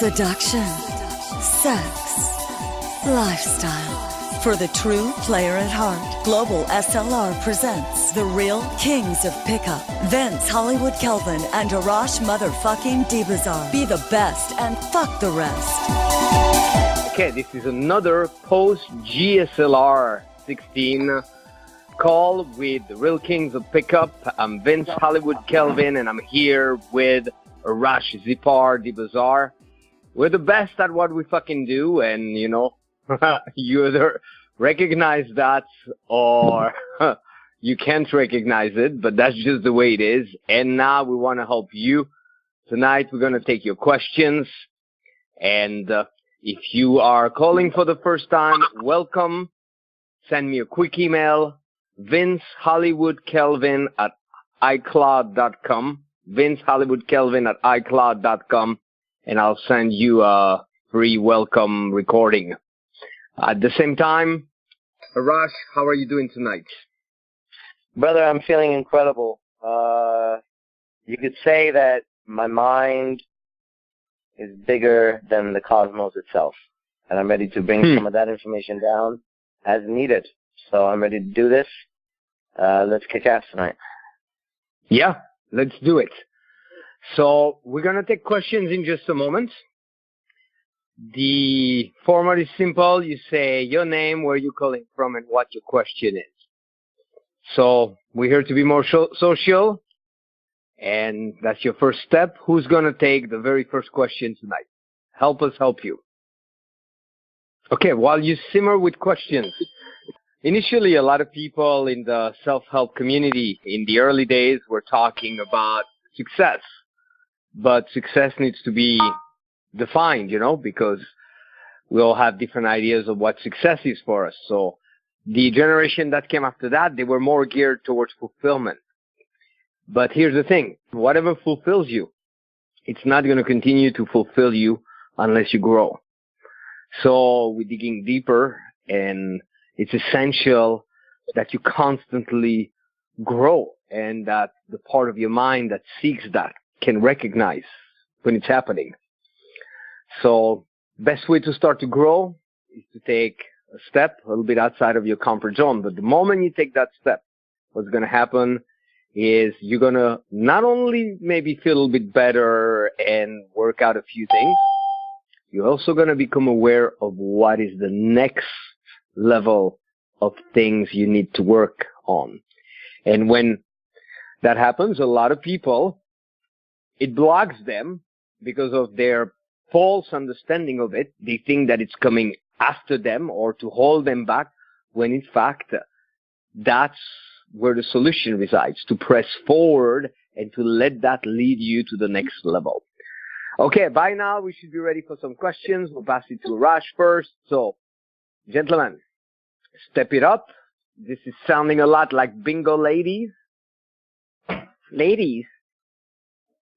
seduction, sex, lifestyle. For the true player at heart, Global SLR presents the real kings of pickup. Vince, Hollywood Kelvin, and Arash motherfucking Dibazar. Be the best and fuck the rest. Okay, this is another post-GSLR 16 call with the real kings of pickup. I'm Vince, Hollywood Kelvin, and I'm here with Arash Dibazar. We're the best at what we fucking do, and you know, you either recognize that or you can't recognize it, but that's just the way it is. And now we want to help you. Tonight we're going to take your questions, and if you are calling for the first time, welcome. Send me a quick email, vincehollywoodkelvin at icloud.com, vincehollywoodkelvin at icloud.com, and I'll send you a free welcome recording. At the same time, Arash, how are you doing tonight? Brother, I'm feeling incredible. You could say that my mind is bigger than the cosmos itself, and I'm ready to bring some of that information down as needed. So I'm ready to do this. Let's kick ass tonight. Yeah, let's do it. So we're going to take questions in just a moment. The format is simple. You say your name, where you're calling from, and what your question is. So we're here to be more social, and that's your first step. Who's going to take the very first question tonight? Help us help you. Okay, while you simmer with questions, initially a lot of people in the self-help community in the early days were talking about success, but success needs to be defined, you know, because we all have different ideas of what success is for us. So the generation that came after that, they were more geared towards fulfillment. But here's the thing, whatever fulfills you, it's not going to continue to fulfill you unless you grow. So we're digging deeper, and it's essential that you constantly grow, and that the part of your mind that seeks that can recognize when it's happening. So best way to start to grow is to take a step a little bit outside of your comfort zone. But the moment you take that step, what's going to happen is you're going to not only maybe feel a little bit better and work out a few things, you're also going to become aware of what is the next level of things you need to work on. And when that happens, a lot of people, it blocks them because of their false understanding of it. They think that it's coming after them or to hold them back, when in fact, that's where the solution resides, to press forward and to let that lead you to the next level. Okay, by now we should be ready for some questions. We'll pass it to Arash first. So, gentlemen, step it up. This is sounding a lot like bingo, ladies. Ladies,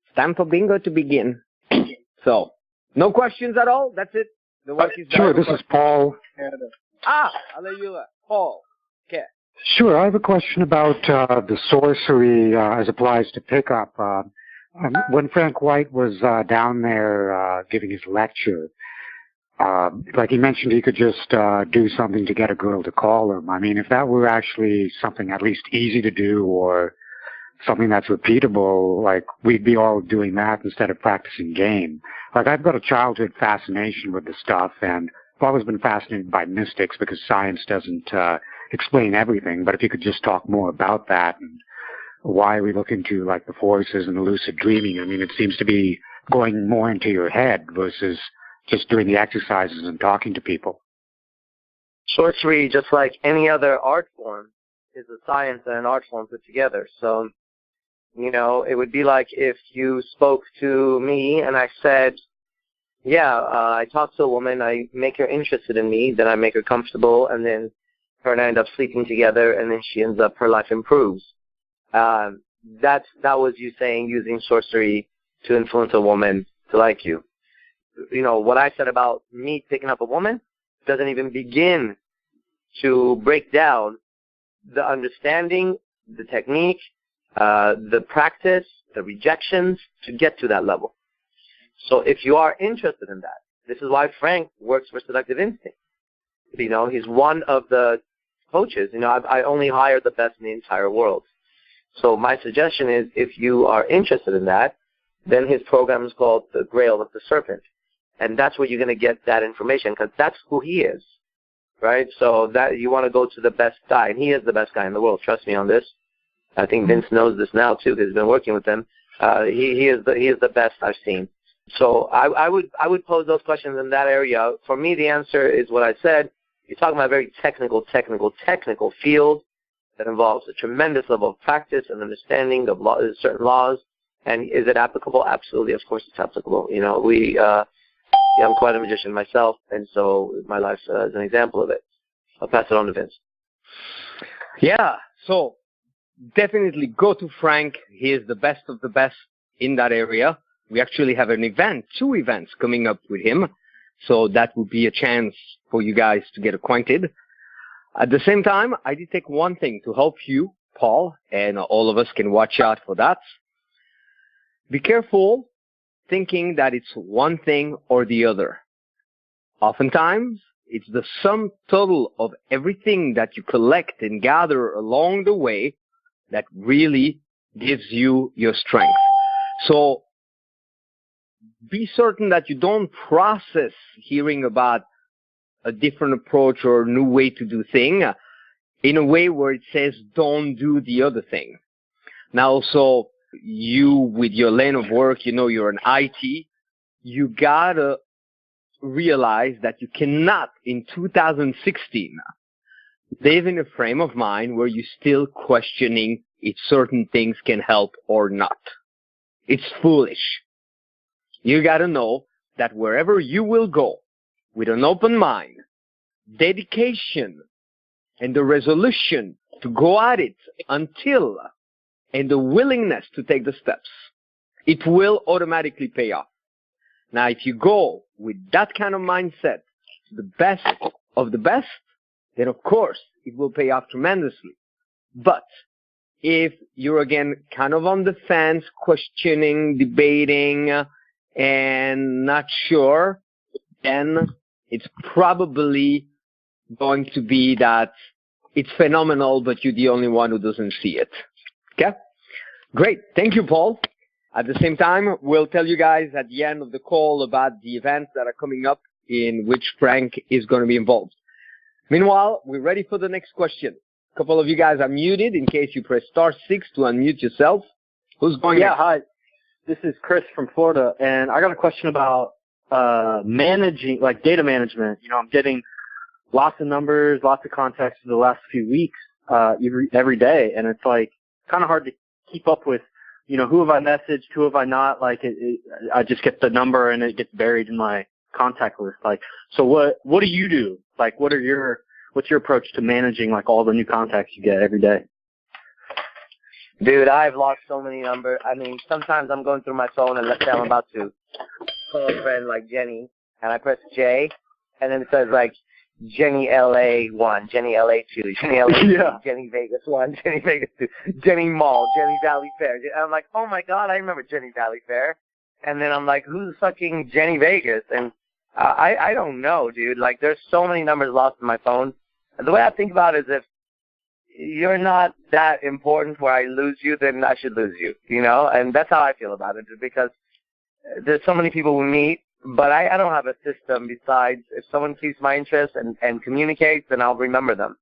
it's time for bingo to begin. So, no questions at all? That's it? The work is done. Sure, this is Paul. Hallelujah. Paul. Okay. Sure, I have a question about the sorcery as applies to pickup. When Frank White was down there giving his lecture, like he mentioned, he could just do something to get a girl to call him. I mean, if that were actually something at least easy to do or something that's repeatable, like we'd be all doing that instead of practicing game. Like I've got a childhood fascination with the stuff, and I've always been fascinated by mystics because science doesn't explain everything. But if you could just talk more about that and why we look into like the forces and the lucid dreaming. I mean, it seems to be going more into your head versus just doing the exercises and talking to people. Sorcery, just like any other art form, is a science and an art form put together. So, you know, it would be like if you spoke to me and I said, I talk to a woman, I make her interested in me, then I make her comfortable, and then her and I end up sleeping together, and then she ends up, her life improves. That was you saying using sorcery to influence a woman to like you. You know, what I said about me picking up a woman doesn't even begin to break down the understanding, the technique, the practice, the rejections to get to that level. So if you are interested in that, this is why Frank works for Seductive Instinct. You know, he's one of the coaches. You know, I only hire the best in the entire world. So my suggestion is, if you are interested in that, then his program is called The Grail of the Serpent. And that's where you're going to get that information, because that's who he is, right? So that you want to go to the best guy, and he is the best guy in the world. Trust me on this. I think Vince knows this now too, because he's been working with him. He is the best I've seen. So I would pose those questions in that area. For me, the answer is what I said. You're talking about a very technical field that involves a tremendous level of practice and understanding of certain laws. And is it applicable? Absolutely. Of course it's applicable. You know, I'm quite a magician myself, and so my life is an example of it. I'll pass it on to Vince. Yeah, so definitely go to Frank. He is the best of the best in that area. We actually have two events coming up with him. So that would be a chance for you guys to get acquainted. At the same time, I did take one thing to help you, Paul, and all of us can watch out for that. Be careful thinking that it's one thing or the other. Oftentimes, it's the sum total of everything that you collect and gather along the way that really gives you your strength. So be certain that you don't process hearing about a different approach or a new way to do things in a way where it says don't do the other thing. Now also, you with your lane of work, you know, you're an IT, you gotta realize that you cannot in 2016 live in a frame of mind where you're still questioning if certain things can help or not. It's foolish. You gotta know that wherever you will go with an open mind, dedication, and the resolution to go at it until, and the willingness to take the steps, it will automatically pay off. Now, if you go with that kind of mindset, the best of the best, then of course it will pay off tremendously. But if you're again kind of on the fence, questioning, debating, and not sure, then it's probably going to be that it's phenomenal, but you're the only one who doesn't see it. Okay? Great. Thank you, Paul. At the same time, we'll tell you guys at the end of the call about the events that are coming up in which Frank is going to be involved. Meanwhile, we're ready for the next question. A couple of you guys are muted in case you press *6 to unmute yourself. Who's going next? Hi. This is Chris from Florida, and I got a question about managing, like data management. You know, I'm getting lots of numbers, lots of contacts for the last few weeks, every day, and it's like kind of hard to keep up with, you know, who have I messaged, who have I not. Like, I just get the number and it gets buried in my contact list. Like, so what do you do? Like, what's your approach to managing like all the new contacts you get every day? Dude, I've lost so many numbers. I mean, sometimes I'm going through my phone and let's say I'm about to call a friend like Jenny, and I press J, and then it says like Jenny LA1, Jenny LA2, Jenny LA2, Yeah. Jenny Vegas 1, Jenny Vegas 2, Jenny Mall, Jenny Valley Fair. And I'm like, oh my God, I remember Jenny Valley Fair. And then I'm like, who's fucking Jenny Vegas? And I don't know, dude. Like, there's so many numbers lost in my phone. And the way I think about it is, if you're not that important where I lose you, then I should lose you, you know? And that's how I feel about it, because there's so many people we meet, but I don't have a system besides if someone keeps my interest and communicates, then I'll remember them.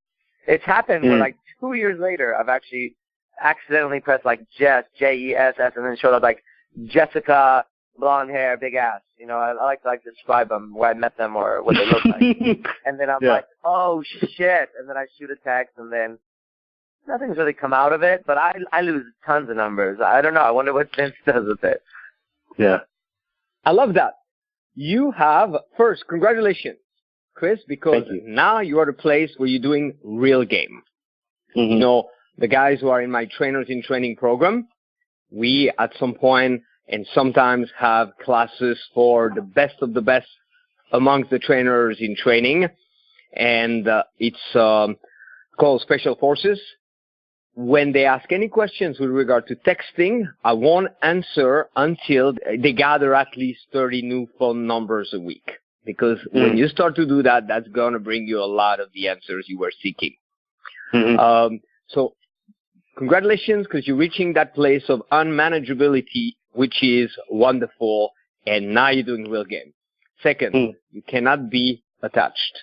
It's happened where, like, 2 years later, I've actually accidentally pressed, like, Jess, Jess, and then showed up, like, Jessica, blonde hair, big ass. You know, I like to, like, describe them, where I met them or what they look like. And then I'm like, oh, shit. And then I shoot a text, and then nothing's really come out of it, but I lose tons of numbers. I don't know. I wonder what Vince does with it. Yeah. I love that. You have, first, congratulations, Chris, because now you are at a place where you're doing real game. Mm-hmm. You know, the guys who are in my Trainers in Training program, we at some point and sometimes have classes for the best of the best amongst the trainers in training. And it's called Special Forces. when they ask any questions with regard to texting, I won't answer until they gather at least 30 new phone numbers a week. Because when you start to do that, that's going to bring you a lot of the answers you were seeking. So congratulations, because you're reaching that place of unmanageability, which is wonderful, and now you're doing real game. Second, you cannot be attached.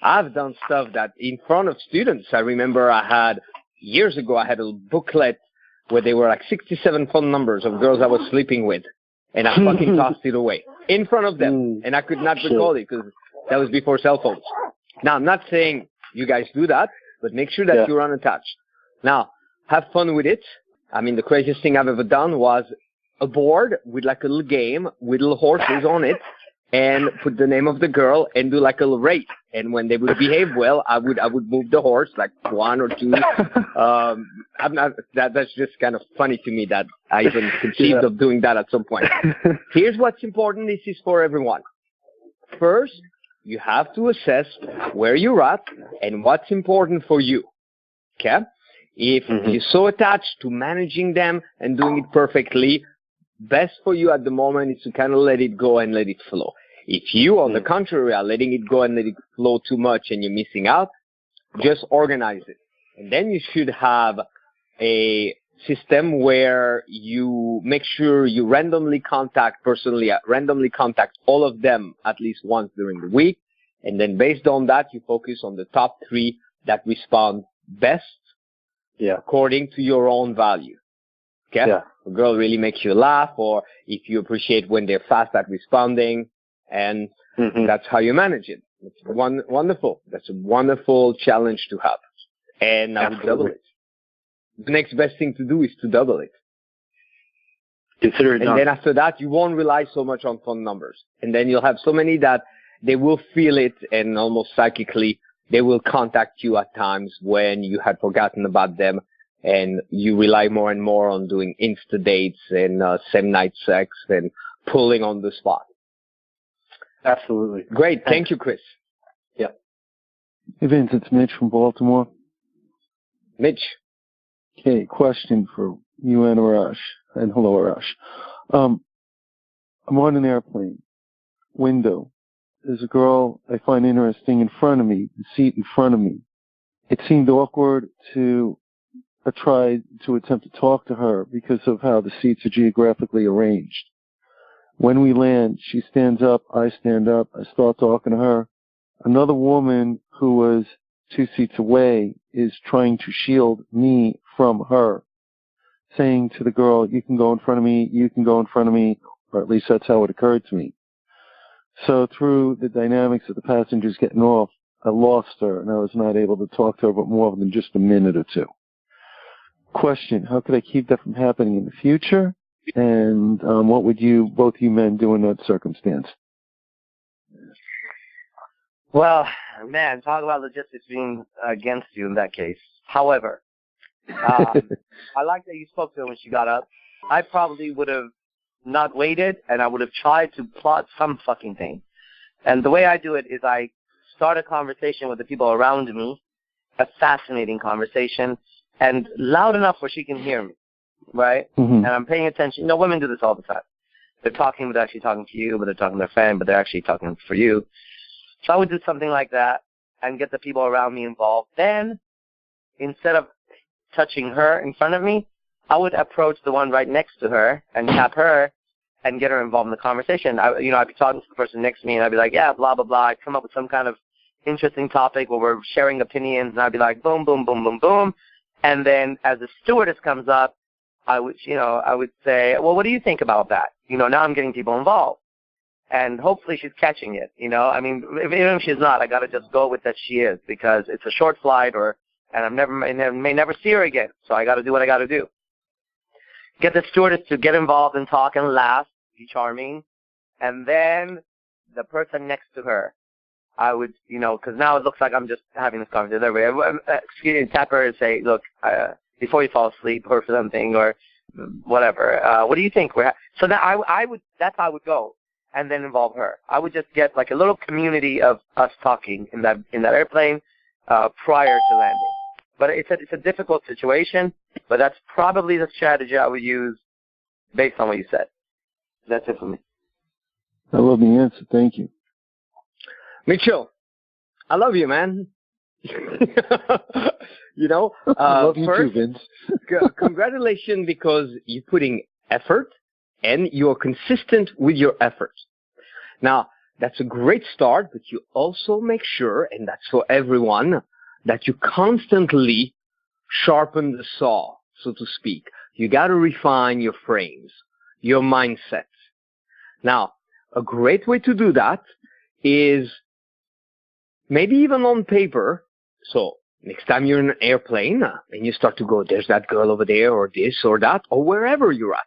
I've done stuff that in front of students. I remember years ago, I had a booklet where there were like 67 phone numbers of girls I was sleeping with, and I fucking tossed it away in front of them, and I could not recall it because that was before cell phones. Now, I'm not saying you guys do that, but make sure that you're unattached. Now, have fun with it. I mean, the craziest thing I've ever done was a board with like a little game with little horses on it, and put the name of the girl and do like a little race. And when they would behave well, I would move the horse like one or two. That's just kind of funny to me that I even conceived of doing that at some point. Here's what's important. This is for everyone. First, you have to assess where you're at and what's important for you. Okay? If you're so attached to managing them and doing it perfectly, best for you at the moment is to kind of let it go and let it flow. If you, on the contrary, are letting it go and let it flow too much and you're missing out, just organize it. And then you should have a system where you make sure you randomly contact all of them at least once during the week. And then based on that, you focus on the top 3 that respond best according to your own value. Okay? Yeah. A girl really makes you laugh, or if you appreciate when they're fast at responding, and that's how you manage it. It's wonderful. That's a wonderful challenge to have. And I would double it. The next best thing to do is to double it. Consider it done. And then after that, you won't rely so much on phone numbers. And then you'll have so many that they will feel it, and almost psychically, they will contact you at times when you had forgotten about them. And you rely more and more on doing Insta dates and same night sex and pulling on the spot. Absolutely. Great. Thank you, Chris. Yeah. Hey, Vince, it's Mitch from Baltimore. Mitch. Okay, question for you and Arash. And hello, Arash. I'm on an airplane. Window. There's a girl I find interesting in front of me, the seat in front of me. It seemed awkward to tried to attempt to talk to her because of how the seats are geographically arranged. When we land, she stands up, I stand up, I start talking to her. Another woman who was 2 seats away is trying to shield me from her, saying to the girl, you can go in front of me, you can go in front of me, or at least that's how it occurred to me. So through the dynamics of the passengers getting off, I lost her and I was not able to talk to her but more than just a minute or two. Question, how could I keep that from happening in the future? And what would both you men do in that circumstance? Well, man, talk about logistics being against you in that case. However, I like that you spoke to her when she got up. I probably would have not waited, and I would have tried to plot some fucking thing. And the way I do it is I start a conversation with the people around me, a fascinating conversation, and loud enough where she can hear me, right? And I'm paying attention. You know, women do this all the time. They're talking, but they're actually talking to you, but they're talking to their friend, but they're actually talking for you. So I would do something like that and get the people around me involved. Then, instead of touching her in front of me, I would approach the one right next to her and tap her and get her involved in the conversation. I'd be talking to the person next to me, and I'd be like, yeah, blah, blah, blah. I'd come up with some kind of interesting topic where we're sharing opinions, and I'd be like, boom, boom, boom, boom, boom. And then as the stewardess comes up, I would say, well, what do you think about that? Now I'm getting people involved. And hopefully she's catching it, I mean, even if she's not, I got to just go with that she is, because it's a short flight, and I may never see her again. So I got to do what I got to do. Get the stewardess to get involved and talk and laugh, be charming. And then the person next to her, I would, because now it looks like I'm just having this conversation. Tap her and say, look, before you fall asleep or something or whatever, what do you think? So now that's how I would go, and then involve her. I would just get like a little community of us talking in that airplane prior to landing. But it's a difficult situation, but that's probably the strategy I would use based on what you said. That's it for me. I love the answer. Thank you. Mitchell, I love you, man. You know, I love you first, too, Vince. Congratulations, because you're putting effort and you're consistent with your effort. Now, that's a great start, but you also make sure, and that's for everyone, that you constantly sharpen the saw, so to speak. You got to refine your frames, your mindset. Now, a great way to do that is maybe even on paper. So next time you're in an airplane and you start to go, there's that girl over there, or this or that, or wherever you're at,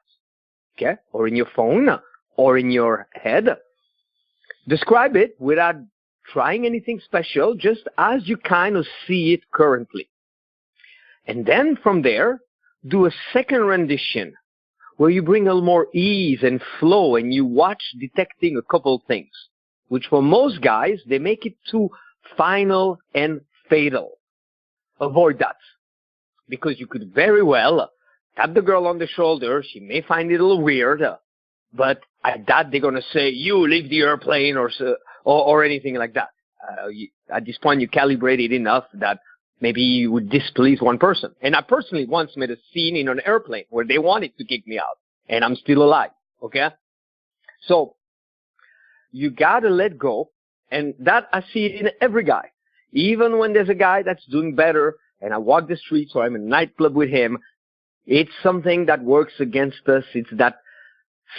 okay? Or in your phone, or in your head. Describe it without trying anything special, just as you kind of see it currently. And then from there, do a second rendition where you bring a little more ease and flow, and you watch detecting a couple things, which for most guys, they make it too final and fatal. Avoid that, because you could very well tap the girl on the shoulder. She may find it a little weird, but at that they're going to say, you leave the airplane, or anything like that. At this point, you calibrate it enough that maybe you would displease one person. And I personally once made a scene in an airplane where they wanted to kick me out, and I'm still alive, okay? So you got to let go, and that I see it in every guy. Even when there's a guy that's doing better, and I walk the streets or I'm in a nightclub with him, it's something that works against us. It's that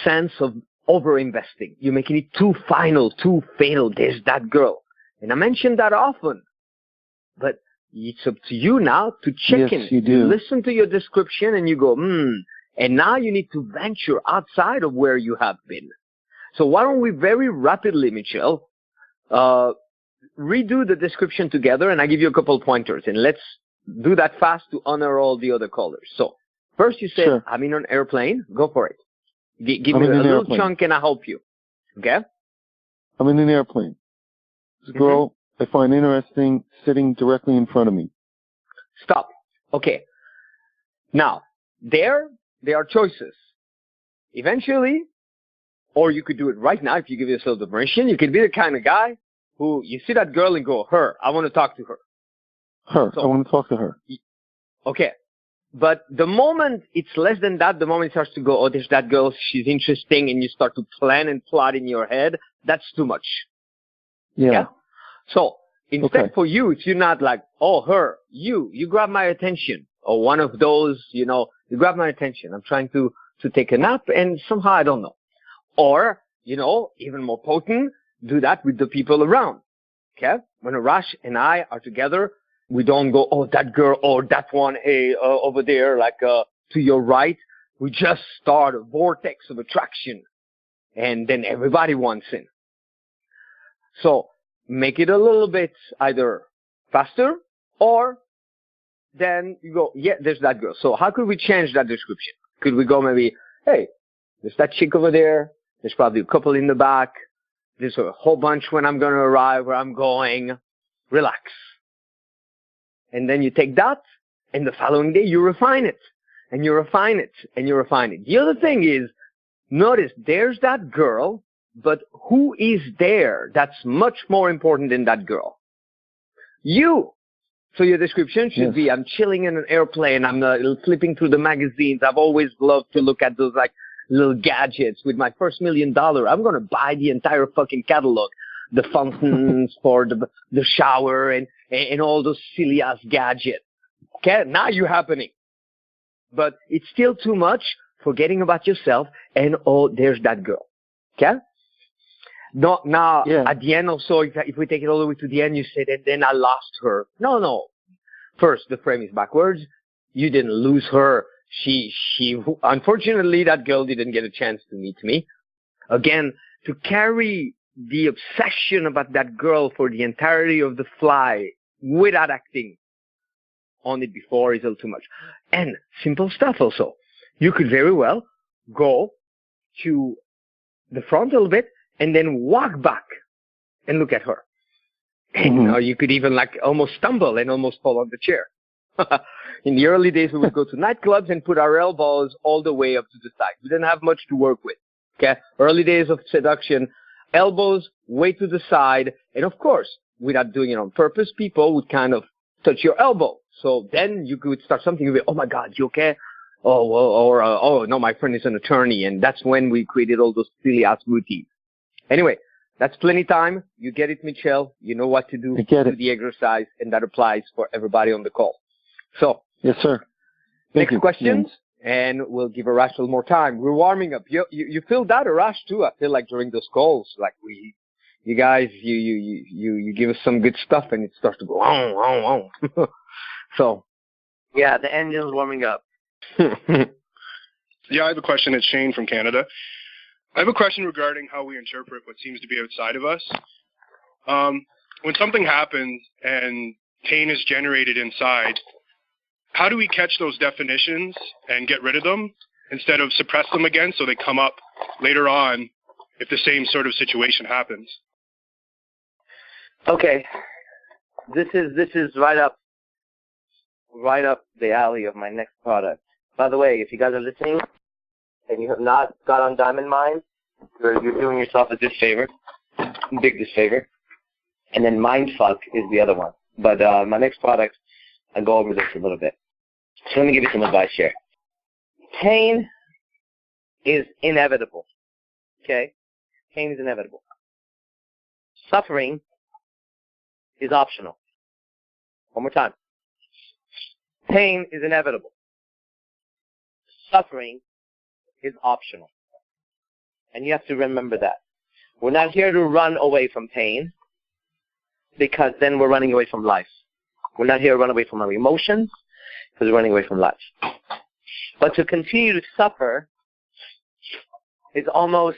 sense of over-investing. You're making it too final, too fatal. There's that girl. And I mention that often. But it's up to you now to check in. Yes, you do. You listen to your description and you go, And now you need to venture outside of where you have been. So why don't we very rapidly, Michel, redo the description together, and I give you a couple pointers, and let's do that fast to honor all the other callers. So first you said, Sure. I'm in an airplane. Go for it. Give I'm me in a an little airplane. chunk and I'll help you. Okay? I'm in an airplane. This girl I find interesting sitting directly in front of me. Stop. Okay. Now, there are choices. Eventually, or you could do it right now if you give yourself the permission, you could be the kind of guy who you see that girl and go, her, I want to talk to her. Her. So- I want to talk to her. Okay. But the moment it's less than that, the moment it starts to go, oh, there's that girl, she's interesting, and you start to plan and plot in your head, that's too much. Yeah. So instead Okay. for you, it's you're not like, oh, her, you grab my attention. Or one of those, you grab my attention. I'm trying to take a nap, and somehow I don't know. Or, even more potent, do that with the people around. Okay? When Arash and I are together, we don't go, oh, that girl, or that one, hey, over there, like to your right. We just start a vortex of attraction, and then everybody wants in. So make it a little bit either faster, or then you go, yeah, there's that girl. So how could we change that description? Could we go maybe, hey, there's that chick over there. There's probably a couple in the back. There's a whole bunch when I'm going to arrive, where I'm going. Relax. And then you take that, and the following day you refine it. And you refine it, and you refine it. The other thing is, notice there's that girl, but who is there? That's much more important than that girl. You. So your description should be, I'm chilling in an airplane. I'm flipping through the magazines. I've always loved to look at those like little gadgets. With my first $1 million, I'm going to buy the entire fucking catalog. The fountains for the shower and all those silly ass gadgets. Okay, now you're happening. But it's still too much forgetting about yourself and, oh, there's that girl. Okay? No, now, at the end also, if we take it all the way to the end, you said, and then I lost her. No. First, the frame is backwards. You didn't lose her. She, unfortunately, that girl didn't get a chance to meet me. Again, to carry the obsession about that girl for the entirety of the fly without acting on it before is a little too much. And simple stuff also. You could very well go to the front a little bit and then walk back and look at her. And you could even like almost stumble and almost fall on the chair. In the early days, we would go to nightclubs and put our elbows all the way up to the side. We didn't have much to work with. Okay, early days of seduction, elbows way to the side, and of course, without doing it on purpose, people would kind of touch your elbow. So then you could start something. You'd be, oh my God, you okay? Oh, well, or oh no, my friend is an attorney, and that's when we created all those silly ass routines. Anyway, that's plenty time. You get it, Michelle. You know what to do. I get do it. the exercise, and that applies for everybody on the call. So, Yes, sir. Thank next you. question, Vince. and we'll give Arash a little more time. We're warming up. You feel that, Arash, too? I feel like during those calls, like you guys, you give us some good stuff, and it starts to go on. So, Yeah, the engine's warming up. Yeah, I have a question. It's Shane from Canada. I have a question regarding how we interpret what seems to be outside of us. When something happens and pain is generated inside, how do we catch those definitions and get rid of them instead of suppress them again so they come up later on if the same sort of situation happens? Okay, this is right up the alley of my next product. By the way, if you guys are listening and you have not got on Diamond Mind, you're doing yourself a disfavor, big disfavor. And then Mindfuck is the other one. But my next product, I'll go over this a little bit. So let me give you some advice here. Pain is inevitable. Okay? Pain is inevitable. Suffering is optional. One more time. Pain is inevitable. Suffering is optional. And you have to remember that. We're not here to run away from pain, because then we're running away from life. We're not here to run away from our emotions, because we're running away from life. But to continue to suffer is almost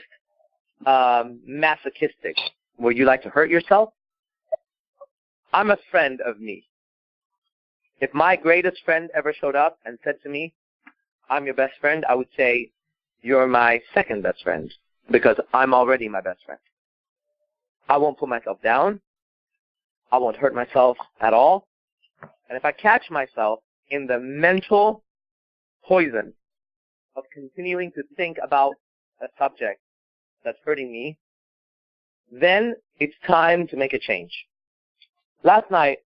masochistic, where you like to hurt yourself. I'm a friend of me. If my greatest friend ever showed up and said to me, I'm your best friend, I would say, you're my second best friend, because I'm already my best friend. I won't put myself down. I won't hurt myself at all. And if I catch myself in the mental poison of continuing to think about a subject that's hurting me, then it's time to make a change. Last night,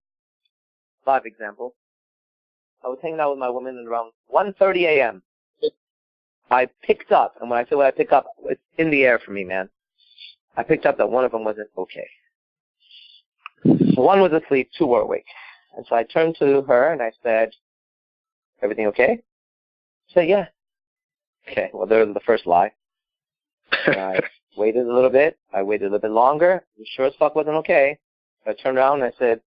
live example, I was hanging out with my woman at around 1:30 a.m. I picked up, and when I say what I pick up, it's in the air for me, man. I picked up that one of them wasn't okay. One was asleep, two were awake. And so I turned to her and I said, everything okay? She said, yeah. Okay, well, there's the first lie. And I waited a little bit. I waited a little bit longer. I'm sure as fuck wasn't okay. So I turned around and I said,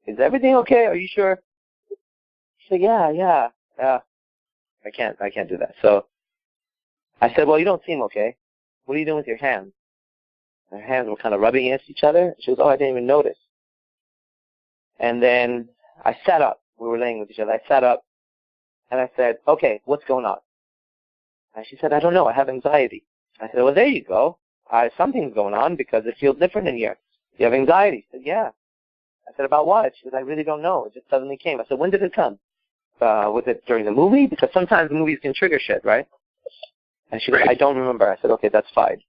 is everything okay? Are you sure? She said, yeah. I can't do that. So I said, well, you don't seem okay. What are you doing with your hands? Her hands were kind of rubbing against each other. She goes, oh, I didn't even notice. And then I sat up. We were laying with each other. I sat up and I said, okay, what's going on? And she said, I don't know. I have anxiety. I said, well, there you go. Something's going on because it feels different in here. You have anxiety? She said, yeah. I said, about what? She said, I really don't know. It just suddenly came. I said, when did it come? Was it during the movie? Because sometimes movies can trigger shit, right? And she goes, I don't remember. I said, okay, that's fine.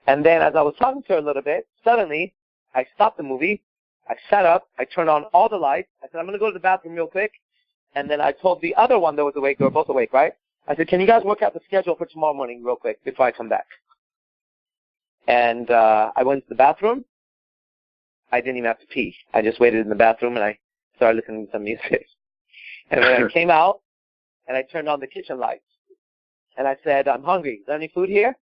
And then as I was talking to her a little bit, suddenly I stopped the movie. I sat up. I turned on all the lights. I said, I'm going to go to the bathroom real quick. And then I told the other one that was awake, they were both awake, right? I said, can you guys work out the schedule for tomorrow morning real quick before I come back? And I went to the bathroom. I didn't even have to pee. I just waited in the bathroom and I started listening to some music. And then I came out and I turned on the kitchen lights. And I said, I'm hungry. Is there any food here?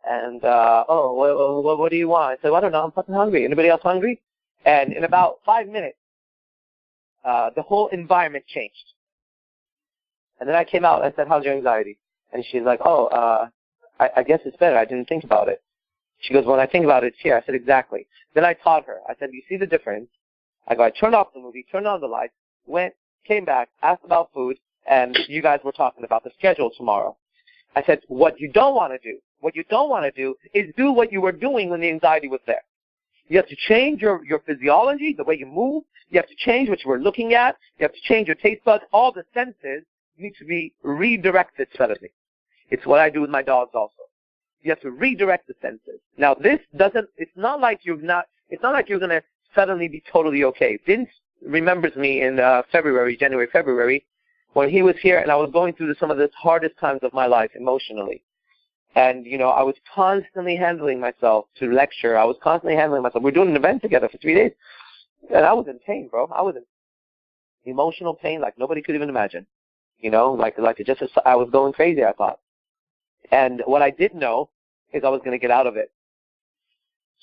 And, what do you want? I said, well, I don't know. I'm fucking hungry. Anybody else hungry? And in about 5 minutes, the whole environment changed. And then I came out and I said, how's your anxiety? And she's like, I guess it's better. I didn't think about it. She goes, when I think about it, it's here. I said, exactly. Then I taught her. I said, you see the difference? I go, I turned off the movie, turned on the lights, went, came back, asked about food, and you guys were talking about the schedule tomorrow. I said, what you don't want to do is do what you were doing when the anxiety was there. You have to change your physiology, the way you move. You have to change what you were looking at. You have to change your taste buds. All the senses need to be redirected suddenly. It's what I do with my dogs also. You have to redirect the senses. Now it's not like you're going to suddenly be totally okay. Vince remembers me in January, February, when he was here and I was going through some of the hardest times of my life emotionally. And, I was constantly handling myself to lecture. I was constantly handling myself. We're doing an event together for 3 days. And I was in pain, bro. I was in emotional pain like nobody could even imagine. I was going crazy, I thought. And what I did know is I was going to get out of it.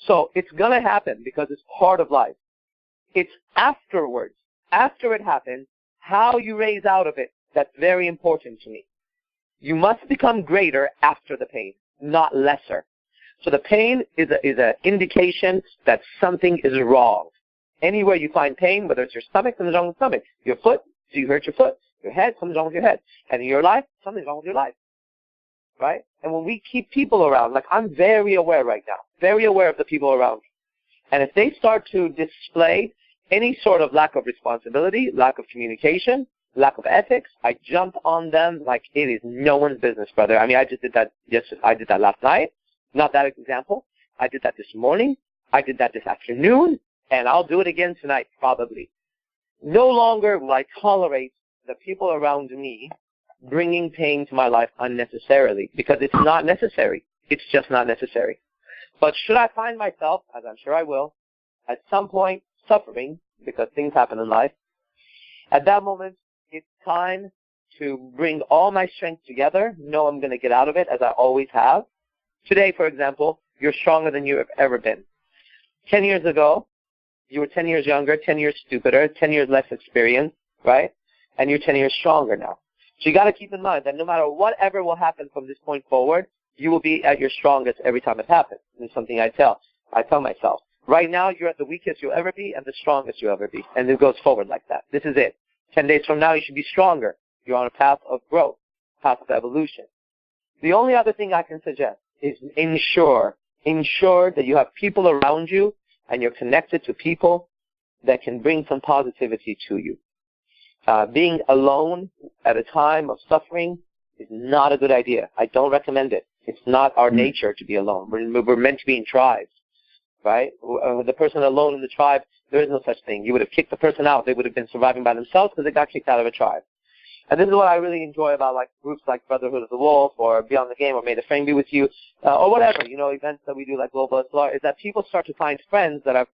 So it's going to happen because it's part of life. It's afterwards, after it happens, how you raise out of it. That's very important to me. You must become greater after the pain, not lesser. So the pain is an indication that something is wrong. Anywhere you find pain, whether it's your stomach, something's wrong with your stomach. Your foot, so you hurt your foot. Your head, something's wrong with your head. And in your life, something's wrong with your life. Right? And when we keep people around, like I'm very aware right now, very aware of the people around me. And if they start to display any sort of lack of responsibility, lack of communication, lack of ethics, I jump on them like it is no one's business, brother. I mean, I just did that yesterday. I did that last night. Not that example. I did that this morning. I did that this afternoon. And I'll do it again tonight, probably. No longer will I tolerate the people around me bringing pain to my life unnecessarily, because it's not necessary. It's just not necessary. But should I find myself, as I'm sure I will, at some point suffering, because things happen in life, at that moment, it's time to bring all my strength together, know I'm going to get out of it, as I always have. Today, for example, you're stronger than you have ever been. 10 years ago, you were 10 years younger, 10 years stupider, 10 years less experienced, right? And you're 10 years stronger now. So you got to keep in mind that no matter whatever will happen from this point forward, you will be at your strongest every time it happens. And it's something I tell myself. Right now, you're at the weakest you'll ever be and the strongest you'll ever be. And it goes forward like that. This is it. 10 days from now, you should be stronger. You're on a path of growth, path of evolution. The only other thing I can suggest is ensure that you have people around you and you're connected to people that can bring some positivity to you. Being alone at a time of suffering is not a good idea. I don't recommend it. It's not our nature to be alone. We're meant to be in tribes, right? The person alone in the tribe, there is no such thing. You would have kicked the person out. They would have been surviving by themselves because they got kicked out of a tribe. And this is what I really enjoy about like groups like Brotherhood of the Wolf or Beyond the Game or May the Frame Be With You or whatever, events that we do like Global SLR, is that people start to find friends that have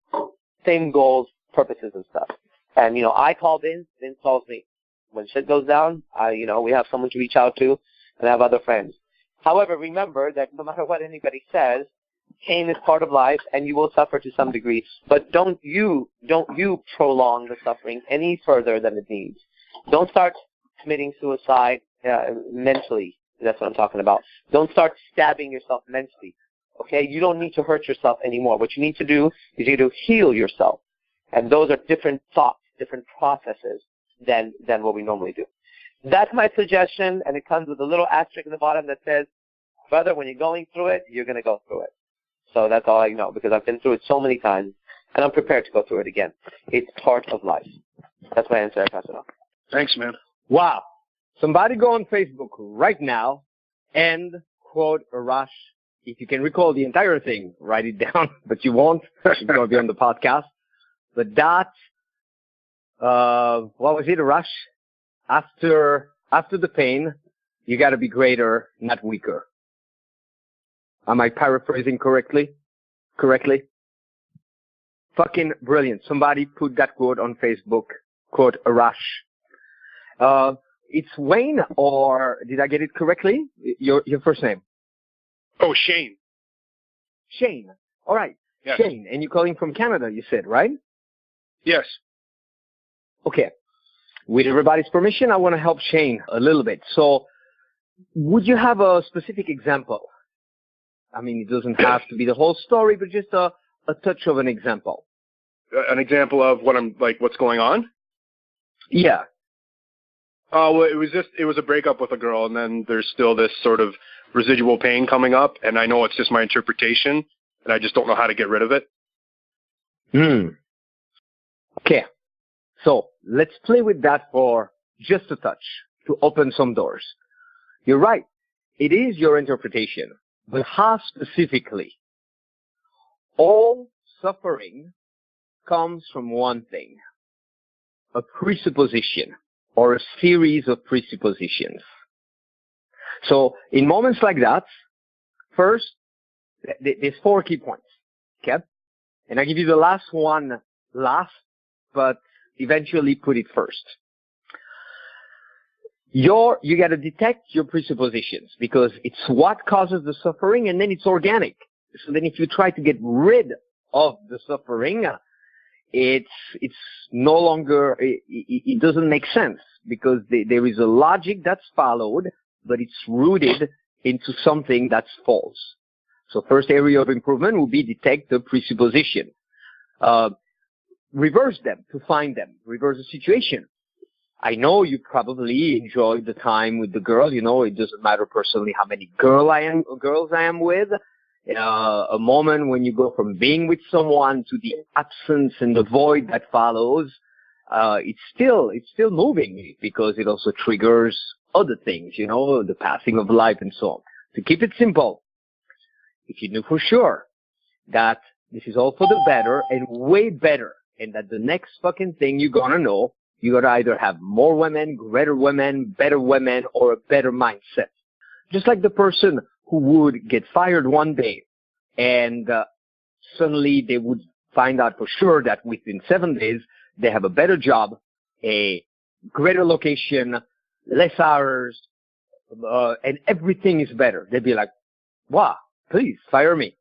same goals, purposes, and stuff. And, I call Vince calls me. When shit goes down, we have someone to reach out to and have other friends. However, remember that no matter what anybody says, pain is part of life and you will suffer to some degree. But don't you prolong the suffering any further than it needs. Don't start committing suicide mentally. That's what I'm talking about. Don't start stabbing yourself mentally. Okay? You don't need to hurt yourself anymore. What you need to do is you need to heal yourself. And those are different thoughts, different processes than what we normally do. That's my suggestion, and it comes with a little asterisk in the bottom that says, brother, when you're going through it, you're going to go through it. So that's all I know, because I've been through it so many times, and I'm prepared to go through it again. It's part of life. That's my answer. I pass it on. Thanks, man. Wow. Somebody go on Facebook right now and quote Arash. If you can recall the entire thing, write it down, but you won't. It's going to be on the podcast. But that, what was it, Arash? After the pain, you got to be greater, not weaker. Am I paraphrasing correctly? Fucking brilliant. Somebody put that quote on Facebook. Quote Arash. It's Wayne, or did I get it correctly? Your first name? Oh, Shane. Shane. All right. Yes. Shane. And you're calling from Canada, you said, right? Yes. Okay. With everybody's permission, I want to help Shane a little bit. So would you have a specific example? I mean, it doesn't have to be the whole story, but just a touch of an example. An example of what's going on? Yeah. Well, it was a breakup with a girl, and then there's still this sort of residual pain coming up, and I know it's just my interpretation, and I just don't know how to get rid of it. Okay. So let's play with that for just a touch to open some doors. You're right. It is your interpretation. But how specifically? All suffering comes from one thing. A presupposition or a series of presuppositions. So in moments like that, first, there's 4 key points. Okay? And I give you the last one last, but eventually put it first. You got to detect your presuppositions because it's what causes the suffering, and then it's organic. So then if you try to get rid of the suffering, it's no longer, it doesn't make sense because there is a logic that's followed, but it's rooted into something that's false. So first area of improvement will be detect the presupposition. Reverse them to find them. Reverse the situation. I know you probably enjoyed the time with the girl. You know, it doesn't matter personally how many girls I am with. A moment when you go from being with someone to the absence and the void that follows, it's still moving because it also triggers other things, you know, the passing of life and so on. To keep it simple, if you knew for sure that this is all for the better and way better, and that the next fucking thing you're gonna know, you gotta either have more women, greater women, better women, or a better mindset. Just like the person who would get fired one day and suddenly they would find out for sure that within 7 days they have a better job, a greater location, less hours, and everything is better. They'd be like, wow, please fire me.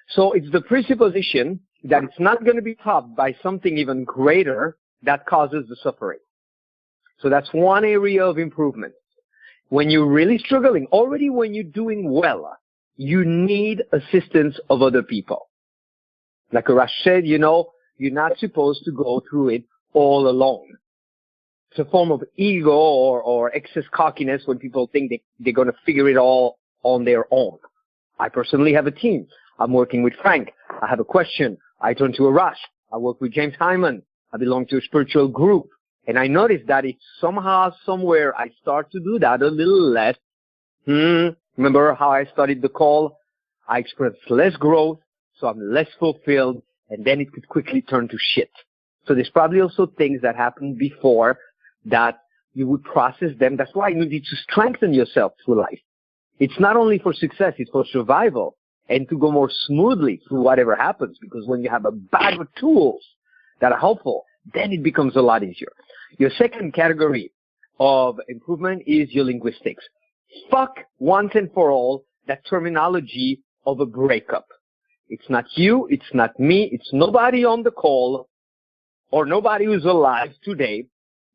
So it's the presupposition that it's not going to be topped by something even greater that causes the suffering. So that's one area of improvement. When you're really struggling, already when you're doing well, you need assistance of other people. Like Arash said, you know, you're not supposed to go through it all alone. It's a form of ego or excess cockiness when people think they're going to figure it all on their own. I personally have a team. I'm working with Frank. I have a question. I turn to Arash. I work with James Hyman. I belong to a spiritual group. And I noticed that it's somehow, somewhere, I start to do that a little less. Remember how I started the call? I experienced less growth, so I'm less fulfilled, and then it could quickly turn to shit. So there's probably also things that happened before that you would process them. That's why you need to strengthen yourself through life. It's not only for success, it's for survival and to go more smoothly through whatever happens, because when you have a bag of tools that are helpful, then it becomes a lot easier. Your second category of improvement is your linguistics. Fuck once and for all that terminology of a breakup. It's not you, it's not me, it's nobody on the call or nobody who's alive today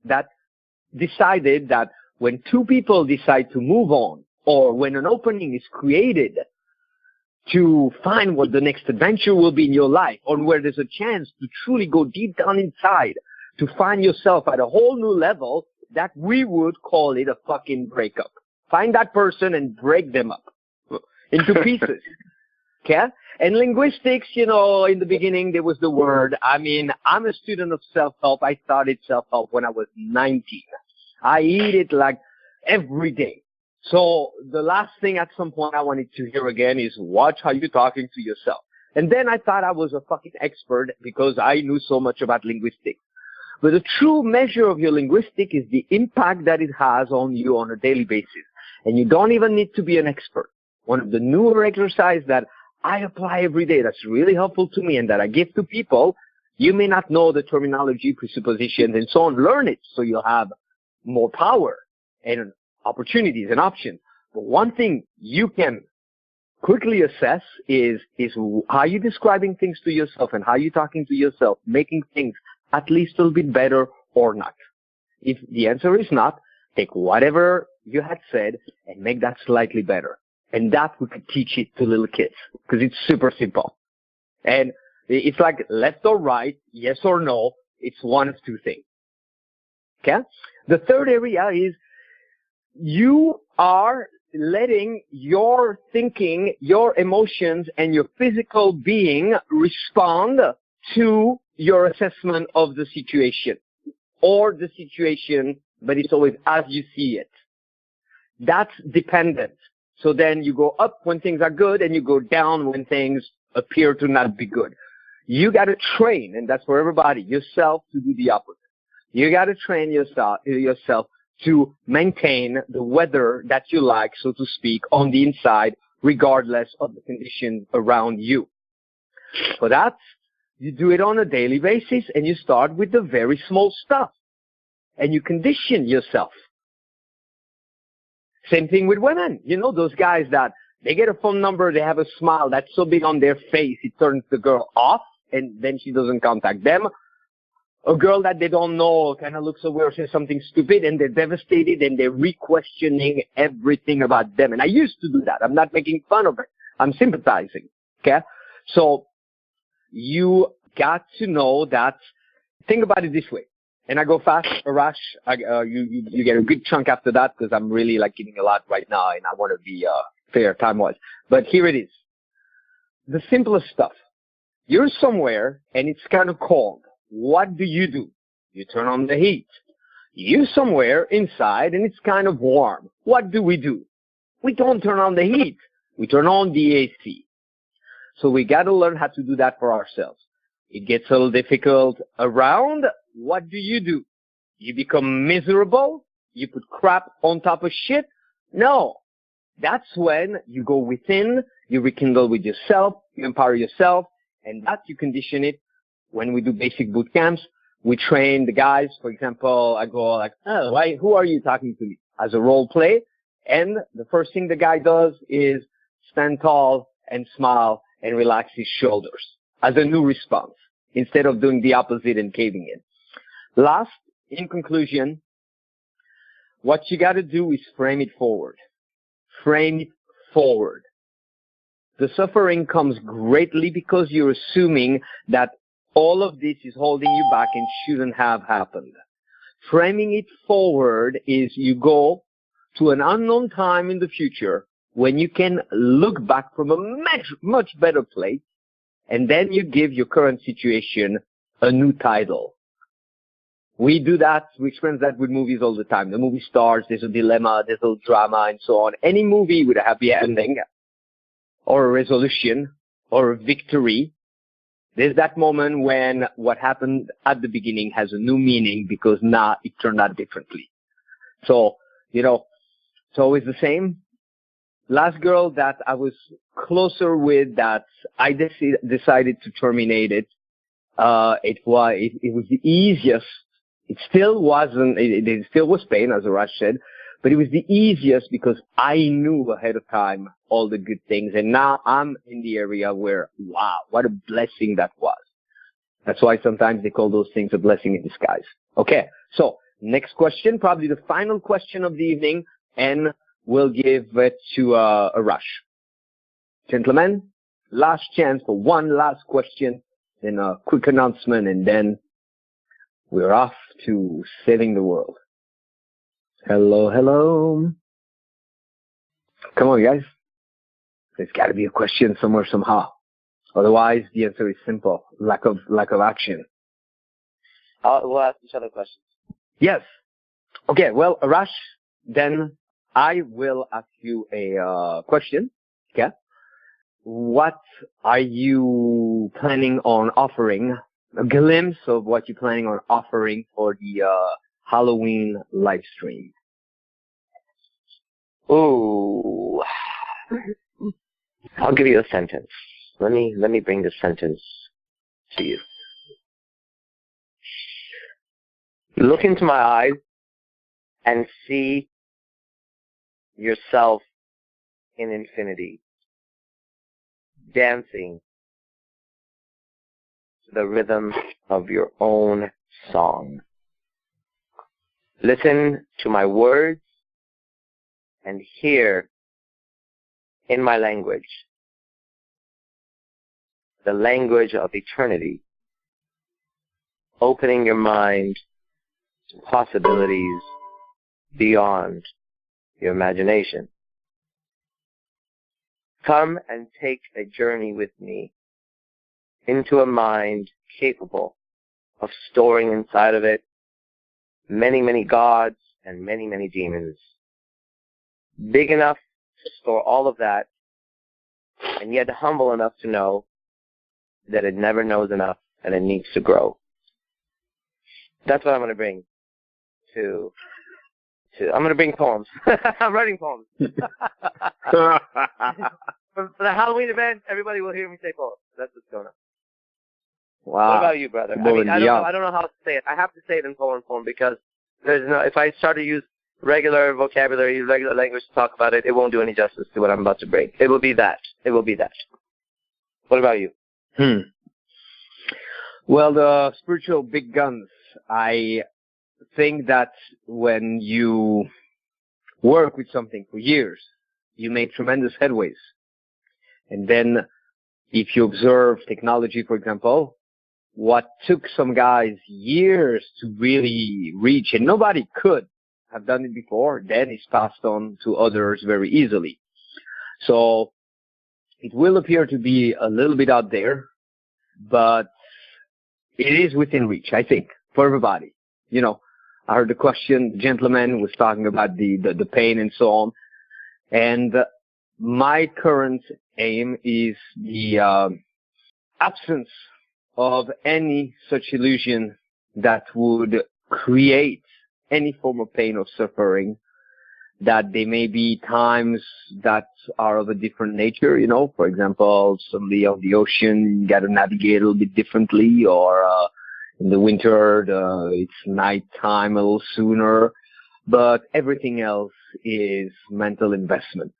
that decided that when two people decide to move on, or when an opening is created to find what the next adventure will be in your life, or where there's a chance to truly go deep down inside to find yourself at a whole new level, that we would call it a fucking breakup. Find that person and break them up into pieces. Okay? And linguistics, you know, in the beginning there was the word. I mean, I'm a student of self-help. I started self-help when I was 19. I eat it like every day. So the last thing at some point I wanted to hear again is watch how you're talking to yourself. And then I thought I was a fucking expert because I knew so much about linguistics. But the true measure of your linguistic is the impact that it has on you on a daily basis. And you don't even need to be an expert. One of the newer exercises that I apply every day that's really helpful to me and that I give to people, you may not know the terminology, presuppositions, and so on. Learn it so you'll have more power and opportunities and options. But one thing you can quickly assess is how you're describing things to yourself and how you're talking to yourself, making things at least a little bit better or not. If the answer is not, take whatever you had said and make that slightly better. And that we could teach it to little kids because it's super simple. And it's like left or right, yes or no. It's one of two things. Okay? The third area is you are letting your thinking, your emotions, and your physical being respond to your assessment of the situation or the situation, but it's always as you see it. That's dependent. So then you go up when things are good and you go down when things appear to not be good. You got to train, and that's for everybody, yourself to do the opposite. You got to train yourself to maintain the weather that you like, so to speak, on the inside, regardless of the conditions around you. For that, you do it on a daily basis, and you start with the very small stuff, and you condition yourself. Same thing with women. You know, those guys that they get a phone number, they have a smile that's so big on their face, it turns the girl off, and then she doesn't contact them. A girl that they don't know kind of looks away or says something stupid, and they're devastated, and they're re-questioning everything about them. And I used to do that. I'm not making fun of it. I'm sympathizing. Okay? So you got to know that. Think about it this way. And I go fast, Arash. You get a good chunk after that because I'm really like giving a lot right now, and I want to be fair time-wise. But here it is. The simplest stuff. You're somewhere, and it's kind of cold. What do? You turn on the heat. You're somewhere inside, and it's kind of warm. What do? We don't turn on the heat. We turn on the AC. So we got to learn how to do that for ourselves. It gets a little difficult around. What do? You become miserable? You put crap on top of shit? No. That's when you go within, you rekindle with yourself, you empower yourself, and that you condition it. When we do basic boot camps, we train the guys. For example, I go like, oh, who are you talking to me? As a role play. And the first thing the guy does is stand tall and smile and relax his shoulders as a new response instead of doing the opposite and caving in. Last, in conclusion, what you got to do is frame it forward. Frame it forward. The suffering comes greatly because you're assuming that all of this is holding you back and shouldn't have happened. Framing it forward is you go to an unknown time in the future when you can look back from a much better place, and then you give your current situation a new title. We do that, we experience that with movies all the time. The movie starts, there's a dilemma, there's a drama, and so on. Any movie with a happy ending, or a resolution, or a victory, there's that moment when what happened at the beginning has a new meaning because now it turned out differently. So, you know, it's always the same. Last girl that I was closer with, that I decided to terminate it, it was the easiest. It still wasn't, it still was pain, as Arash said, but it was the easiest because I knew ahead of time all the good things. And now I'm in the area where, wow, what a blessing that was. That's why sometimes they call those things a blessing in disguise. Okay, so next question, probably the final question of the evening, and we'll give it to Arash. Gentlemen, last chance for one last question, then a quick announcement, and then we're off to saving the world. Hello, hello. Come on, guys. There's got to be a question somewhere, somehow. Otherwise, the answer is simple: lack of action. We'll ask each other questions. Yes. Okay. Well, Arash, then I will ask you a question. Okay. What are you planning on offering? A glimpse of what you're planning on offering for the Halloween live stream. Ooh. I'll give you a sentence. Let me bring this sentence to you. Look into my eyes and see yourself in infinity, dancing to the rhythm of your own song. Listen to my words and hear in my language, the language of eternity, opening your mind to possibilities beyond your imagination. Come and take a journey with me into a mind capable of storing inside of it many, many gods and many, many demons. Big enough to store all of that, and yet humble enough to know that it never knows enough and it needs to grow. That's what I'm going to bring to I'm going to bring poems. I'm writing poems. For the Halloween event, everybody will hear me say poems. That's what's going on. Wow. What about you, brother? I mean, I don't know how to say it. I have to say it in poem form because there's no. If I start to use regular vocabulary, regular language to talk about it, it won't do any justice to what I'm about to bring. It will be that. It will be that. What about you? Well, the spiritual big guns. I think that when you work with something for years, you make tremendous headways. And then if you observe technology, for example, what took some guys years to really reach, and nobody could have done it before, then is passed on to others very easily. So it will appear to be a little bit out there, but it is within reach, I think, for everybody. You know, I heard the question, the gentleman was talking about the pain and so on. And my current aim is the absence of any such illusion that would create any form of pain or suffering, that there may be times that are of a different nature, you know, for example, suddenly on the ocean, you got to navigate a little bit differently, or in the winter, it's nighttime a little sooner, but everything else is mental investment.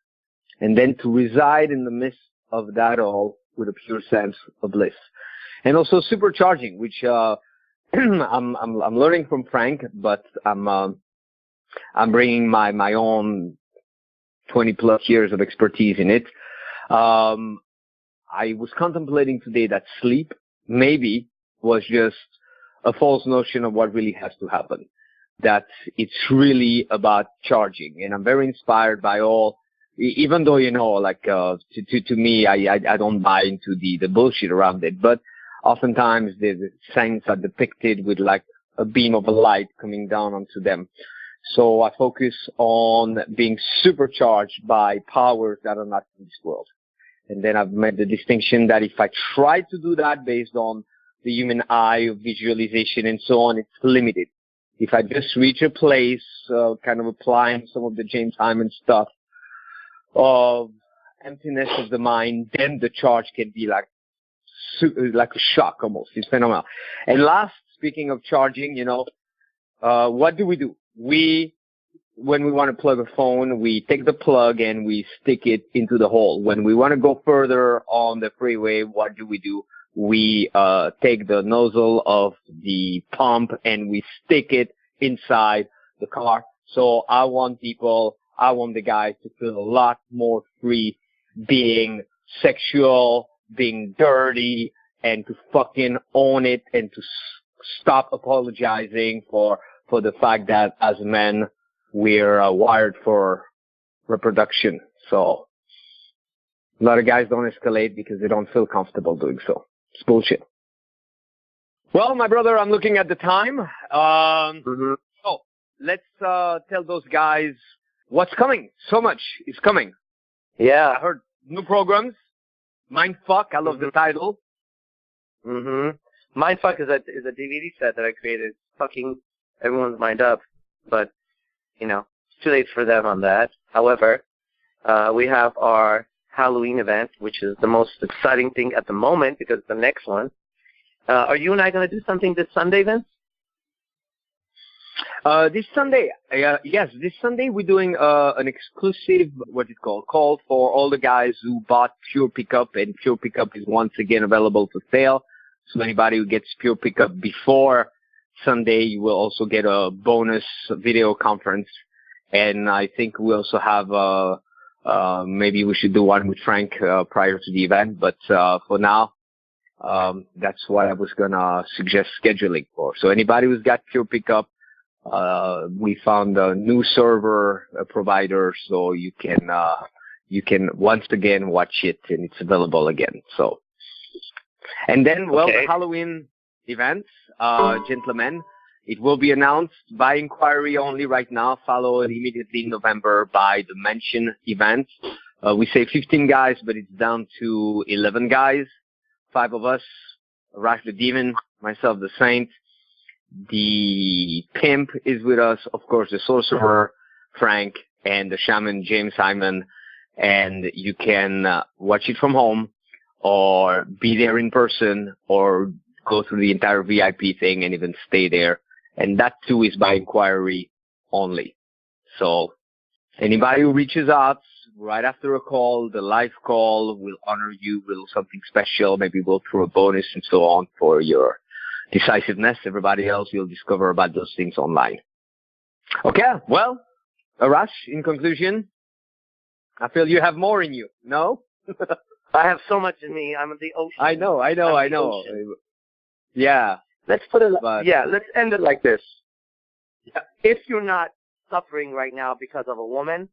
And then to reside in the midst of that all with a pure sense of bliss. And also supercharging, which I'm learning from Frank, but I'm bringing my own 20 plus years of expertise in it. I was contemplating today that sleep maybe was just a false notion of what really has to happen, that it's really about charging. And I'm very inspired by all, even though, you know, like, to me, I don't buy into the bullshit around it, but oftentimes the saints are depicted with like a beam of light coming down onto them. So I focus on being supercharged by powers that are not in this world. And then I've made the distinction that if I try to do that based on the human eye of visualization and so on, it's limited. If I just reach a place, kind of applying some of the James Hyman stuff of emptiness of the mind, then the charge can be like a shock almost. It's phenomenal. And last, speaking of charging, you know, what do? When we want to plug a phone, we take the plug and we stick it into the hole. When we want to go further on the freeway, what do? We take the nozzle of the pump and we stick it inside the car. So I want the guys to feel a lot more free being sexual, being dirty, and to fucking own it and to stop apologizing for the fact that as men, we're wired for reproduction. So a lot of guys don't escalate because they don't feel comfortable doing so. It's bullshit. Well, my brother, I'm looking at the time. So let's tell those guys what's coming. So much is coming. Yeah. I heard new programs. Mindfuck. I love the title. Mindfuck is a DVD set that I created, fucking everyone's mind up. But, you know, it's too late for them on that. However, we have our Halloween event, which is the most exciting thing at the moment because it's the next one. Are you and I going to do something this Sunday, Vince? This Sunday, yes, this Sunday we're doing an exclusive, call for all the guys who bought Pure Pickup, and Pure Pickup is once again available for sale. So anybody who gets Pure Pickup before Sunday, you will also get a bonus video conference. And I think we also have, maybe we should do one with Frank prior to the event. But for now, that's what I was going to suggest scheduling for. So anybody who's got Pure Pickup, we found a new server provider, so you can once again watch it, and it's available again. So, and then, well, okay. the Halloween events, gentlemen. It will be announced by inquiry only right now, followed immediately in November by the mentioned events. We say 15 guys, but it's down to 11 guys. 5 of us, Arash the Demon, myself the Saint. The Pimp is with us, of course, the Sorcerer, Frank, and the Shaman, James Simon. And you can watch it from home or be there in person or go through the entire VIP thing and even stay there. And that too is by inquiry only. So anybody who reaches out right after a call, the live call, will honor you with something special. Maybe we'll throw a bonus and so on for your decisiveness. Everybody else, you'll discover about those things online. Okay, well, Arash, in conclusion, I feel you have more in you. No? I have so much in me. I'm the ocean. I know. Ocean. Yeah. Let's put it. Let's end it like this. Yeah. If you're not suffering right now because of a woman,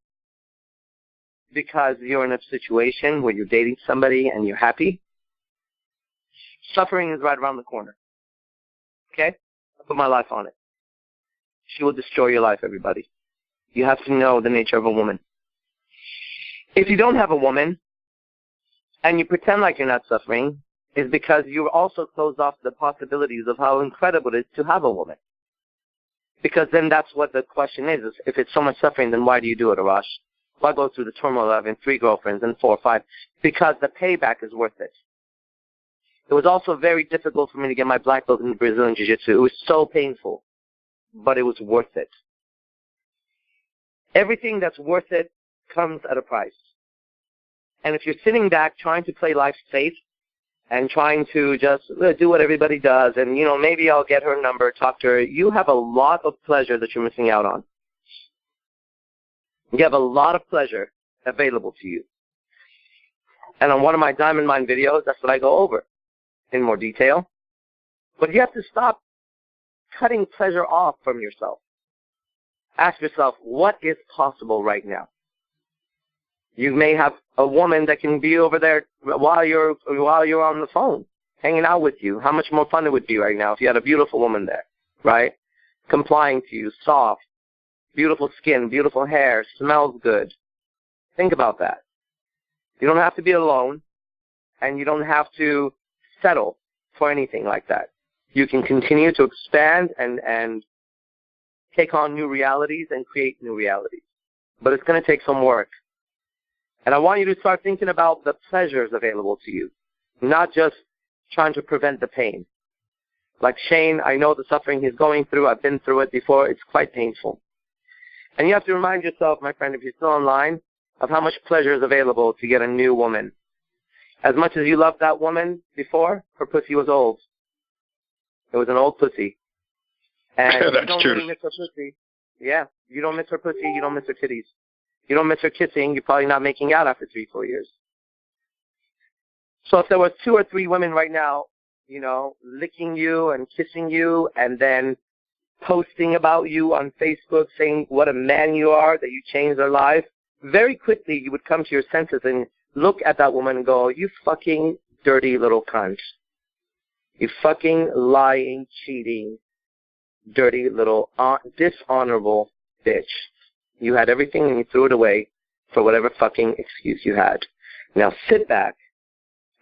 because you're in a situation where you're dating somebody and you're happy, suffering is right around the corner. Okay? I'll put my life on it. She will destroy your life, everybody. You have to know the nature of a woman. If you don't have a woman and you pretend like you're not suffering, is because you also closed off the possibilities of how incredible it is to have a woman. Because then that's what the question is if it's so much suffering, then why do you do it, Arash? Why go through the turmoil of having 3 girlfriends and 4 or 5? Because the payback is worth it. It was also very difficult for me to get my black belt in Brazilian Jiu-Jitsu. It was so painful, but it was worth it. Everything that's worth it comes at a price. And if you're sitting back trying to play life safe and trying to just do what everybody does and, maybe I'll get her number, talk to her, you have a lot of pleasure that you're missing out on. You have a lot of pleasure available to you. And on one of my Diamond Mine videos, that's what I go over in more detail. But you have to stop cutting pleasure off from yourself. Ask yourself, what is possible right now? You may have a woman that can be over there while you're on the phone, hanging out with you. How much more fun it would be right now if you had a beautiful woman there, right? Complying to you, soft, beautiful skin, beautiful hair, smells good. Think about that. You don't have to be alone, and you don't have to settle for anything like that. You can continue to expand and take on new realities and create new realities. But it's going to take some work. And I want you to start thinking about the pleasures available to you, not just trying to prevent the pain. Like Shane, I know the suffering he's going through. I've been through it before. It's quite painful. And you have to remind yourself, my friend, if you're still online, of how much pleasure is available to get a new woman. As much as you loved that woman before, her pussy was old. It was an old pussy. And that's you don't true. really miss her pussy. Yeah, you don't miss her pussy, you don't miss her titties. You don't miss her kissing, you're probably not making out after 3-4 years. So if there was 2 or 3 women right now, licking you and kissing you and then posting about you on Facebook saying what a man you are, that you changed their life, very quickly you would come to your senses and look at that woman and go, you fucking dirty little cunt. You fucking lying, cheating, dirty little dishonorable bitch. You had everything and you threw it away for whatever fucking excuse you had. Now sit back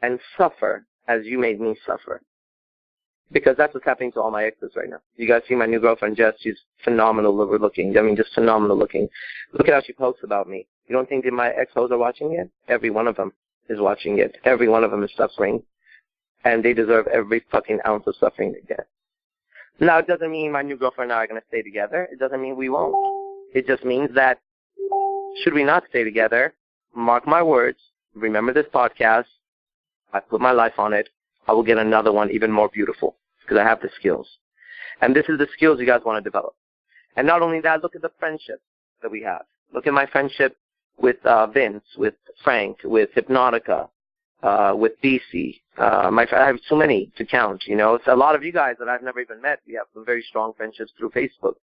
and suffer as you made me suffer. Because that's what's happening to all my exes right now. You guys see my new girlfriend, Jess? She's phenomenal looking. I mean, just phenomenal looking. Look at how she posts about me. You don't think that my ex-hoes are watching it? Every one of them is watching it. Every one of them is suffering. And they deserve every fucking ounce of suffering they get. Now, it doesn't mean my new girlfriend and I are going to stay together. It doesn't mean we won't. It just means that should we not stay together, mark my words, remember this podcast, I put my life on it, I will get another one even more beautiful because I have the skills. And this is the skills you guys want to develop. And not only that, look at the friendship that we have. Look at my friendship with Vince, with Frank, with Hypnotica, with BC. I have so many to count, It's a lot of you guys that I've never even met. We have some very strong friendships through Facebook.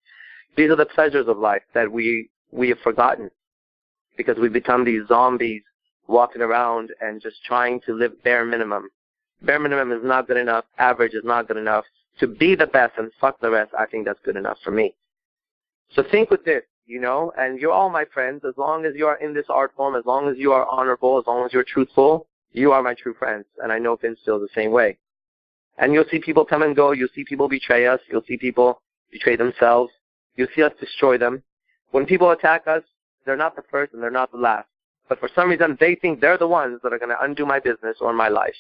These are the pleasures of life that we have forgotten because we become these zombies walking around and just trying to live bare minimum. Bare minimum is not good enough. Average is not good enough. to be the best and fuck the rest, I think that's good enough for me. So think with this, you know, and you're all my friends. As long as you are in this art form, as long as you are honorable, as long as you're truthful, you are my true friends. And I know Vince feels the same way. And you'll see people come and go. You'll see people betray us. You'll see people betray themselves. You'll see us destroy them. When people attack us, they're not the first and they're not the last. But for some reason, they think they're the ones that are going to undo my business or my life.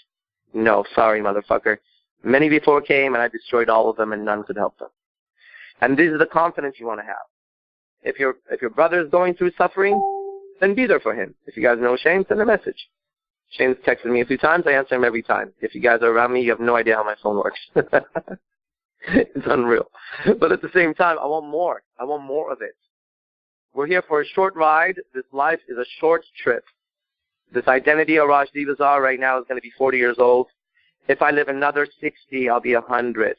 No, sorry, motherfucker. Many before came, and I destroyed all of them, and none could help them. And this is the confidence you want to have. If your brother is going through suffering, then be there for him. If you guys know Shane, send a message. Shane's texted me a few times. I answer him every time. If you guys are around me, you have no idea how my phone works. It's unreal. But at the same time, I want more. I want more of it. We're here for a short ride. This life is a short trip. This identity, Arash Dibazar, right now is going to be 40 years old. If I live another 60, I'll be 100.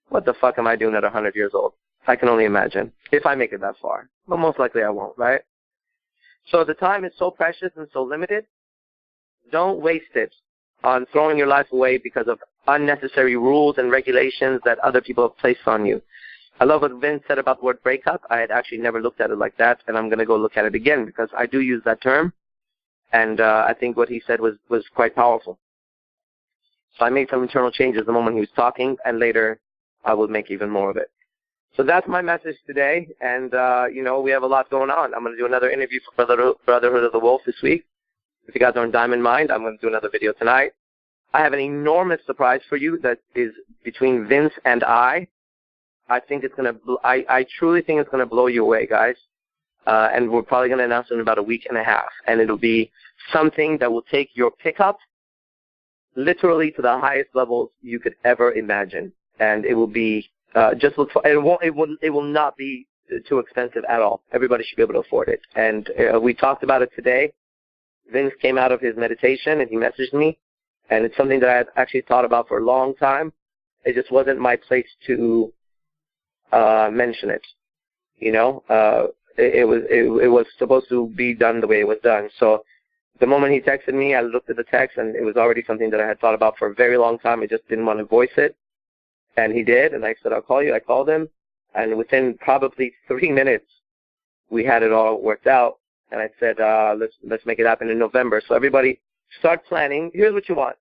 What the fuck am I doing at 100 years old? I can only imagine. If I make it that far. But most likely I won't, right? So the time is so precious and so limited. Don't waste it on throwing your life away because of unnecessary rules and regulations that other people have placed on you. I love what Vince said about the word breakup. I had actually never looked at it like that, and I'm going to go look at it again because I do use that term. And I think what he said was quite powerful. So I made some internal changes the moment he was talking, and later I will make even more of it. So that's my message today, and, you know, we have a lot going on. I'm going to do another interview for Brotherhood of the Wolf this week. If you guys are in Diamond Mind, I'm going to do another video tonight. I have an enormous surprise for you that is between Vince and I. I think it's going to, I truly think it's going to blow you away, guys. And we're probably going to announce it in about a week and a half. And it'll be something that will take your pickup literally to the highest levels you could ever imagine. And it will be, just look for, it will not be too expensive at all. Everybody should be able to afford it. And we talked about it today. Vince came out of his meditation and he messaged me. And it's something that I had actually thought about for a long time. It just wasn't my place to mention it. You know, it was supposed to be done the way it was done. So the moment he texted me, I looked at the text, and it was already something that I had thought about for a very long time. I just didn't want to voice it. And he did, and I said, I'll call you. I called him, and within probably 3 minutes, we had it all worked out. And I said, let's make it happen in November. So everybody, start planning. Here's what you want.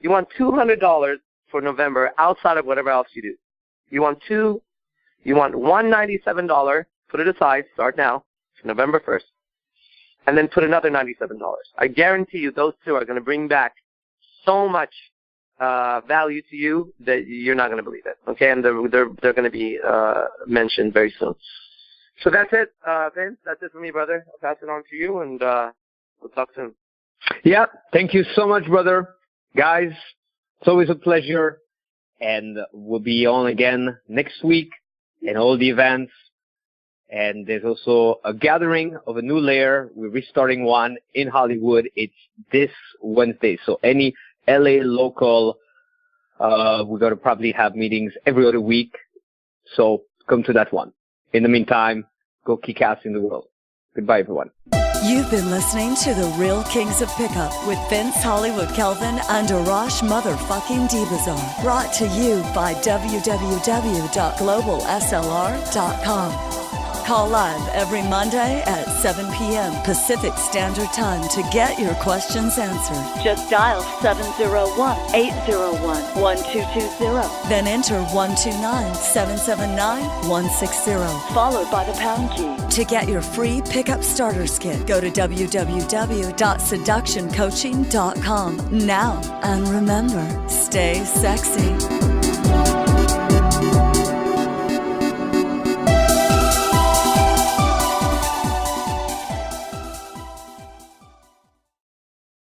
You want $200 for November outside of whatever else you do. You want $197, put it aside, start now, November 1st, and then put another $97. I guarantee you those two are going to bring back so much value to you that you're not going to believe it, okay? And they're going to be mentioned very soon. So that's it, Vince. That's it for me, brother. I'll pass it on to you, and we'll talk soon. Yeah, thank you so much, brother. Guys, it's always a pleasure. And we'll be on again next week and all the events. And there's also a gathering of a new layer. We're restarting one in Hollywood. It's this Wednesday. So any LA local, we're going to probably have meetings every other week. So come to that one. In the meantime, go kick ass in the world. Goodbye, everyone. You've been listening to The Real Kings of Pickup with Vince Hollywood Kelvin and Arash motherfucking Dibazar. Brought to you by www.globalslr.com. Call live every Monday at 7 p.m. Pacific Standard Time to get your questions answered. Just dial 701-801-1220. Then enter 129-779-160, followed by the pound key. To get your free pickup starters kit, go to www.seductioncoaching.com now. And remember, stay sexy.